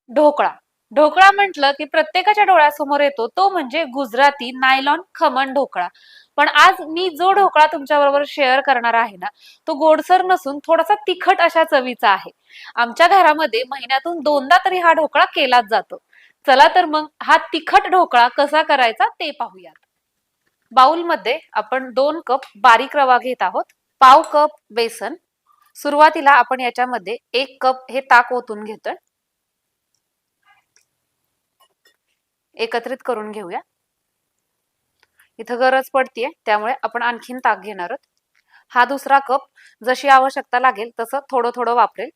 ढोकळा. ढोकळा म्हटलं की प्रत्येकाच्या डोळ्यासमोर येतो तो म्हणजे गुजराती नायलॉन खमण ढोकळा. पण आज मी जो ढोकळा तुमच्या बरोबर शेअर करणार आहे ना, तो गोडसर नसून थोडासा तिखट अशा चवीचा आहे. आमच्या घरामध्ये महिन्यातून दोनदा तरी हा ढोकळा केलाच जातो. चला तर मग हा तिखट ढोकळा कसा करायचा ते पाहूयात. बाउलमध्ये आपण 2 कप बारीक रवा घेत आहोत. पाव कप बेसन. सुरुवातीला आपण याच्यामध्ये 1 कप हे ताक ओतून घेतोय. एकत्रित करून घेऊया. इथं गरज पडतीये त्यामुळे आपण आणखीन ताक घेणार आहोत. हा दुसरा कप जशी आवश्यकता लागेल तसं थोडं थोडं वापरेल.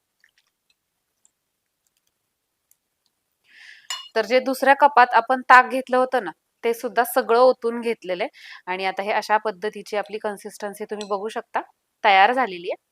तर जे दुसऱ्या कपात आपण ताक घेतलं होतं ना, ते सुद्धा सगळं ओतून घेतलेलं आहे. आणि आता हे अशा पद्धतीची आपली कन्सिस्टन्सी तुम्ही बघू शकता तयार झालेली आहे.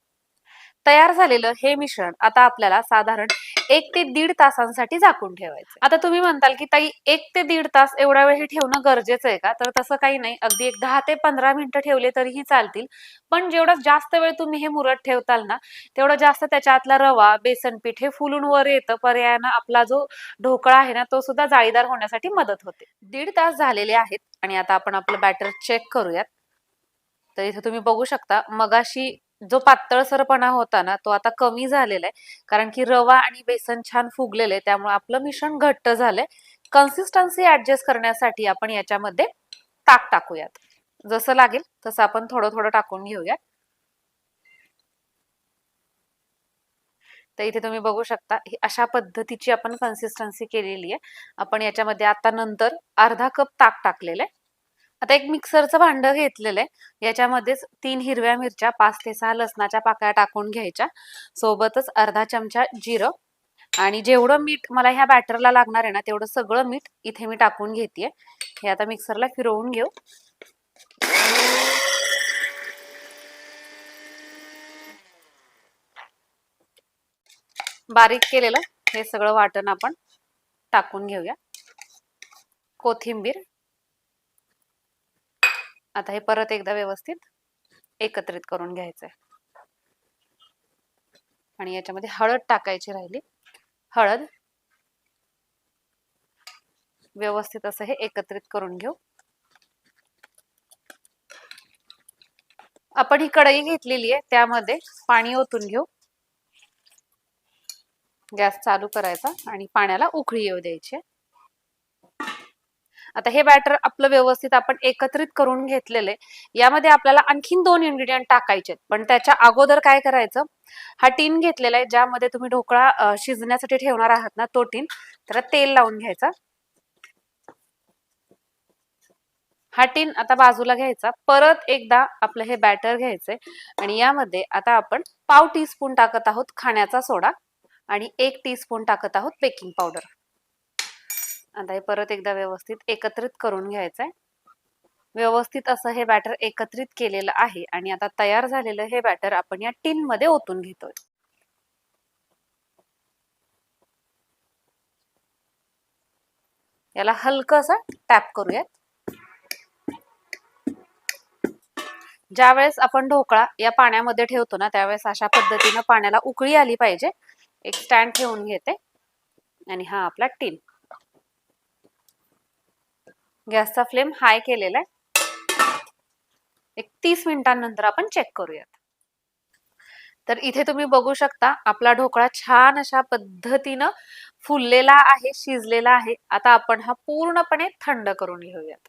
तयार झालेलं हे मिश्रण आता आपल्याला साधारण 1 ते 1.5 तासांसाठी झाकून ठेवायचं. आता तुम्ही म्हणताल की ताई 1 ते 1.5 तास एवढा वेळ हे ठेवणं गरजेचं आहे का? तर तसं काही नाही. अगदी एक 10 ते 15 मिनिटं ठेवले तरीही चालतील. पण जेवढं जास्त वेळ तुम्ही हे मुरत ठेवताल ना, तेवढं जास्त त्याच्यातला रवा, बेसन पीठ हे फुलून वर येतं. पर्यायानं आपला जो ढोकळा आहे ना, तो सुद्धा जाळीदार होण्यासाठी मदत होते. 1.5 तास झालेले आहेत आणि आता आपण आपलं बॅटर चेक करूयात. तर इथे तुम्ही बघू शकता मगाशी जो पातळसरपणा होता ना, तो आता कमी झालेला आहे. कारण की रवा आणि बेसन छान फुगलेले आहे, त्यामुळे आपलं मिश्रण घट्ट झालंय. कन्सिस्टन्सी ऍडजस्ट करण्यासाठी आपण याच्यामध्ये ताक टाकूयात. जसं लागेल तसं आपण थोडं थोडं टाकून घेऊयात. तर इथे तुम्ही बघू शकता ही अशा पद्धतीची आपण कन्सिस्टन्सी केलेली आहे. आपण याच्यामध्ये आता नंतर अर्धा कप ताक टाकलेलं आहे. आता एक मिक्सरचं भांड घेतलेलं आहे. याच्यामध्येच 3 हिरव्या मिरच्या, 5 ते 6 लसणाच्या पाकळ्या टाकून घ्यायच्या. सोबतच अर्धा चमचा जिरं आणि जेवढं मीठ मला ह्या बॅटरला लागणार आहे ना, तेवढं सगळं मीठ इथे मी टाकून घेतेय. हे आता मिक्सरला फिरवून घेऊ. बारीक केलेलं हे सगळं वाटण आपण टाकून घेऊया. कोथिंबीर. आता हे परत एकदा व्यवस्थित एकत्रित करून घ्यायचंय. आणि याच्यामध्ये हळद टाकायची राहिली. हळद. व्यवस्थित असं हे एकत्रित करून घेऊ. आपण ही कढई घेतलेली आहे त्यामध्ये पाणी ओतून घेऊ. गॅस चालू करायचा आणि पाण्याला उकळी येऊ द्यायची. आता हे बॅटर आपलं व्यवस्थित आपण एकत्रित करून घेतलेले. यामध्ये आपल्याला आणखीन 2 इंग्रेडियंट टाकायचे, पण त्याच्या अगोदर काय करायचं, हा टीन घेतलेला आहे ज्यामध्ये तुम्ही ढोकळा शिजण्यासाठी ठेवणार आहात ना, तो टीन, त्याला तेल लावून घ्यायचा. हा टीन आता बाजूला घ्यायचा. परत एकदा आपलं हे बॅटर घ्यायचंय आणि यामध्ये आता आपण पाव टीस्पून टाकत आहोत खाण्याचा सोडा आणि 1 टीस्पून टाकत आहोत बेकिंग पावडर. आता हे परत एकदा व्यवस्थित एकत्रित करून घ्यायचंय. व्यवस्थित असं हे बॅटर एकत्रित केलेलं आहे आणि आता तयार झालेलं हे बॅटर आपण या टीन मध्ये ओतून घेतोय. याला हलकं असं टॅप करूयात. ज्या वेळेस आपण ढोकळा या पाण्यामध्ये ठेवतो ना, त्यावेळेस अशा पद्धतीनं पाण्याला उकळी आली पाहिजे. एक स्टँड ठेवून घेते आणि हा आपला टीन. गॅसचा फ्लेम हाय केलेला आहे. एक 30 मिनिटांनंतर आपण चेक करूयात. तर इथे तुम्ही बघू शकता आपला ढोकळा छान अशा पद्धतीनं फुललेला आहे, शिजलेला आहे. आता आपण हा पूर्णपणे थंड करून घेऊयात.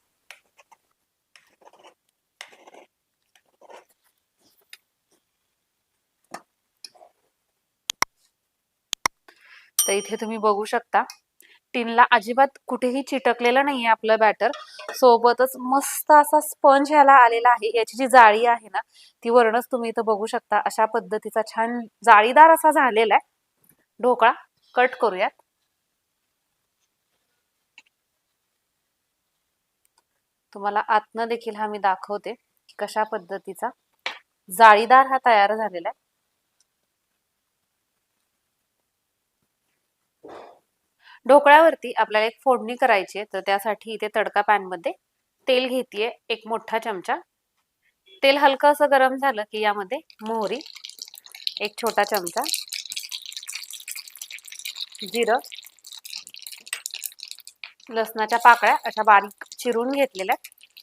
तर इथे तुम्ही बघू शकता टीनला अजिबात कुठेही चिटकलेलं नाहीये आपलं बॅटर. सोबतच मस्त असा स्पंज ह्याला आलेला आहे. याची जी जाळी आहे ना, ती वरणच तुम्ही इथं बघू शकता. अशा पद्धतीचा छान जाळीदार असा झालेला आहे ढोकळा. कट करूयात. तुम्हाला आतनं देखील हा मी दाखवते कशा पद्धतीचा जाळीदार हा तयार झालेला आहे. ढोकळ्यावरती आपल्याला एक फोडणी करायची आहे, तर त्यासाठी इथे तडका पॅन मध्ये तेल घेतेय 1 मोठा चमचा. तेल हलकं असं गरम झालं की यामध्ये मोहरी 1 छोटा चमचा, जिरं लसणाच्या पाकळ्या अशा बारीक चिरून घेतलेल्या,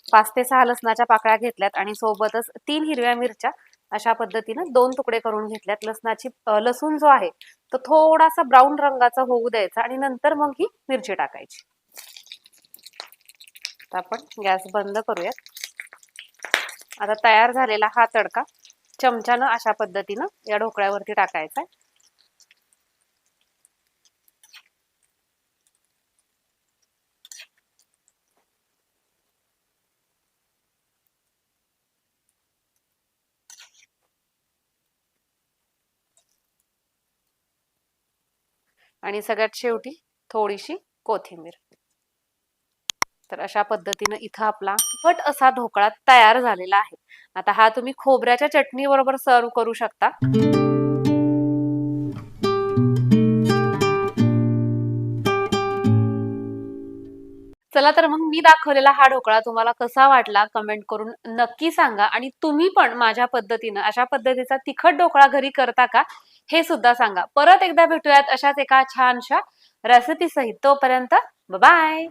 5 ते 6 लसणाच्या पाकळ्या घेतल्यात आणि सोबतच 3 हिरव्या मिरच्या अशा पद्धतीनं 2 तुकडे करून घेतल्यात. लसूण जो आहे तो थोडासा ब्राऊन रंगाचा होऊ द्यायचा आणि नंतर मग ही मिरची टाकायची. आता आपण गॅस बंद करूयात. आता तयार झालेला हा तडका चमच्यानं अशा पद्धतीनं या ढोकळ्यावरती टाकायचा आहे. आणि सगळ्यात शेवटी थोडीशी कोथिंबीर. तर अशा पद्धतीनं इथं आपला तिखट असा ढोकळा तयार झालेला आहे. आता हा तुम्ही खोबऱ्याच्या चटणी बरोबर सर्व करू शकता. चला तर मग मी दाखवलेला हा ढोकळा तुम्हाला कसा वाटला कमेंट करून नक्की सांगा. आणि तुम्ही पण माझ्या पद्धतीनं अशा पद्धतीचा तिखट ढोकळा घरी करता का हे सुद्धा सांगा. परत एकदा भेटूयात अशाच एका छानशा रेसिपी सहित. तोपर्यंत बाय.